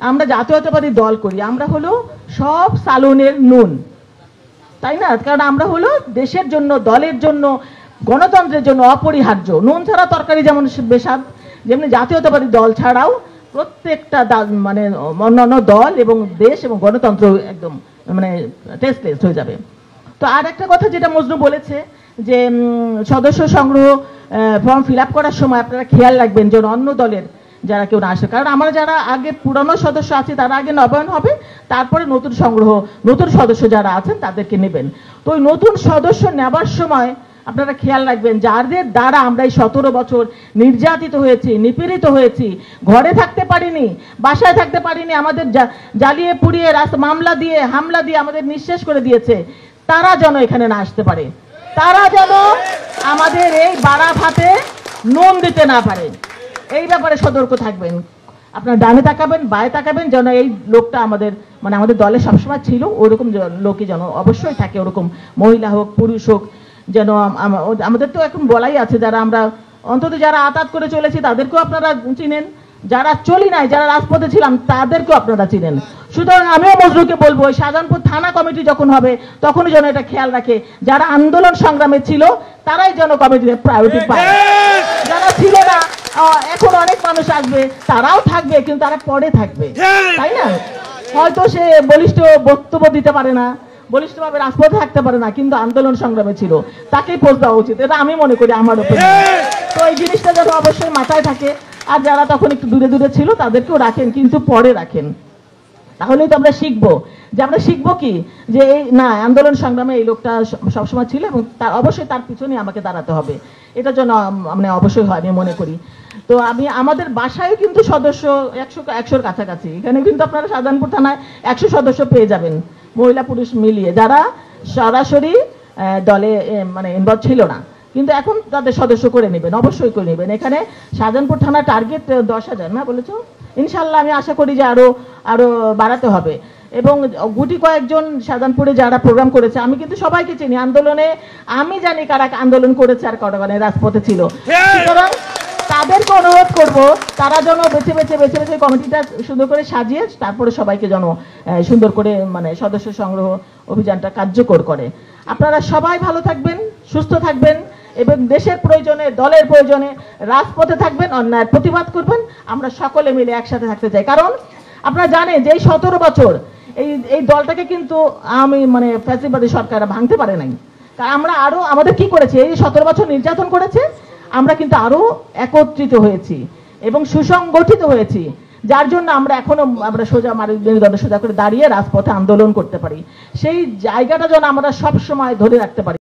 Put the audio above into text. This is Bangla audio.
আমরা জাতীয়তাবাদী দল করি, আমরা হলো সব সালনের নুন, তাই না? কারণ আমরা হলো দেশের জন্য, দলের জন্য, গণতন্ত্রের জন্য অপরিহার্য। নুন ছাড়া তরকারি যেমন বেস্বাদ, যেমনি জাতীয়তাবাদী দল ছাড়াও প্রত্যেকটা মানে অন্যান্য দল এবং দেশ এবং গণতন্ত্র একদম মানে টেস্টলেস হয়ে যাবে। তো আর একটা কথা যেটা মজনু বলেছে যে সদস্য সংগ্রহ ফর্ম ফিল আপ করার সময় আপনারা খেয়াল রাখবেন যেন অন্য দলের যারা কেউ না আসে, কারণ আমরা যারা আগে পুরানো সদস্য আছি তারা আগে নবায়ন হবে, তারপরে নতুন সংগ্রহ, নতুন সদস্য যারা আছেন তাদেরকে নেবেন। তো ওই নতুন সদস্য নেবার সময় আপনারা খেয়াল রাখবেন যাদের দ্বারা আমরা এই 17 বছর নির্যাতিত হয়েছি, নিপীড়িত হয়েছি, ঘরে থাকতে পারিনি, বাসায় থাকতে পারিনি, আমাদের জ্বালিয়ে পুড়িয়ে মামলা দিয়ে, হামলা দিয়ে আমাদের নিঃশেষ করে দিয়েছে, তারা যেন এখানে না আসতে পারে, তারা যেন আমাদের এই বাড়া ভাতে নুন দিতে না পারে, এই ব্যাপারে সতর্ক থাকবেন। আপনার ডানে তাকাবেন, বায়ে তাকাবেন, যেন এই লোকটা আমাদের মানে আমাদের দলে সবসময় ছিল ওরকম লোকই যেন অবশ্যই থাকে, ওরকম মহিলা হোক পুরুষ হোক যেন। আমাদের তো এখন বলাই আছে, যারা আমরা অন্তত যারা আতাত করে চলেছি তাদেরকেও আপনারা চিনেন, যারা চলি নাই, যারা রাজপথে ছিলাম তাদেরকেও আপনারা চিনেন। সুতরাং আমিও মজনুকে বলবো ওই শাহজাহানপুর থানা কমিটি যখন হবে তখনই যেন এটা খেয়াল রাখে, যারা আন্দোলন সংগ্রামে ছিল তারাই যেন কমিটিতে প্রায়োরিটি পায়, যারা ছিল না এখন অনেক মানুষ আসবে তারাও থাকবে, কিন্তু তারা পরে থাকবে, তাই না? হয়তো সে বলিষ্ঠ বক্তব্য দিতে পারে না, বলিষ্ঠভাবে রাজপথে থাকতে পারে না, কিন্তু আন্দোলন সংগ্রামে ছিল, তাকেই পোস্ট দেওয়া উচিত, এটা আমি মনে করি, আমার ওপিনিয়ন। তো এই জিনিসটা যেন অবশ্যই মাথায় থাকে। আর যারা তখন একটু দূরে দূরে ছিল তাদেরকেও রাখেন, কিন্তু পরে রাখেন, তাহলেই তো আমরা শিখবো। যে আমরা শিখবো কি, যে এই না আন্দোলন সংগ্রামে এই লোকটা সবসময় ছিল এবং তার অবশ্যই তার পিছনে আমাকে দাঁড়াতে হবে, এটা যেন মানে অবশ্যই হয় আমি মনে করি। তো আমি আমাদের বাসায় কিন্তু সদস্য 100-100-র কাছাকাছি, এখানে কিন্তু আপনারা শাহজাহানপুর থানায় 100 সদস্য পেয়ে যাবেন, মহিলা পুরুষ মিলিয়ে, যারা সরাসরি দলে মানে ইনভলভ ছিল না, কিন্তু এখন তাদের সদস্য করে নেবেন, অবশ্যই করে নেবেন। এখানে শাহজাহানপুর থানা টার্গেট 10,000 না বলেছো, ইনশাল্লাহ আমি আশা করি যে আরো বাড়াতে হবে। এবং গুটি কয়েকজন শাহজাহানপুরে যারা প্রোগ্রাম করেছে, আমি কিন্তু সবাইকে চিনি, আন্দোলনে আমি জানি কারা আন্দোলন করেছে আর কারা রাজপথে ছিল, সুতরাং তাদেরকে অনুরোধ করব তারা যেন বেছে বেছে কমিটিটা সুন্দর করে সাজিয়ে তারপরে সবাইকে যেন সুন্দর করে মানে সদস্য সংগ্রহ অভিযানটা কার্যকর করে। আপনারা সবাই ভালো থাকবেন, সুস্থ থাকবেন এবং দেশের প্রয়োজনে, দলের প্রয়োজনে রাজপথে থাকবেন, অন্যায়ের প্রতিবাদ করবেন। আমরা সকলে মিলে একসাথে থাকতে চাই, কারণ আপনারা জানেন যে এই 17 বছর এই দলটাকে কিন্তু আমি মানে ফ্যাসিবাদী সরকার ভাঙতে পারে নাই। আমরা আরো আমাদের কি করেছে, এই 17 বছর নির্যাতন করেছে, আমরা কিন্তু আরো একত্রিত হয়েছি এবং সুসংগঠিত হয়েছি, যার জন্য আমরা এখনো আমরা সোজা করে দাঁড়িয়ে রাজপথে আন্দোলন করতে পারি। সেই জায়গাটা যেন আমরা সব সময় ধরে রাখতে পারি।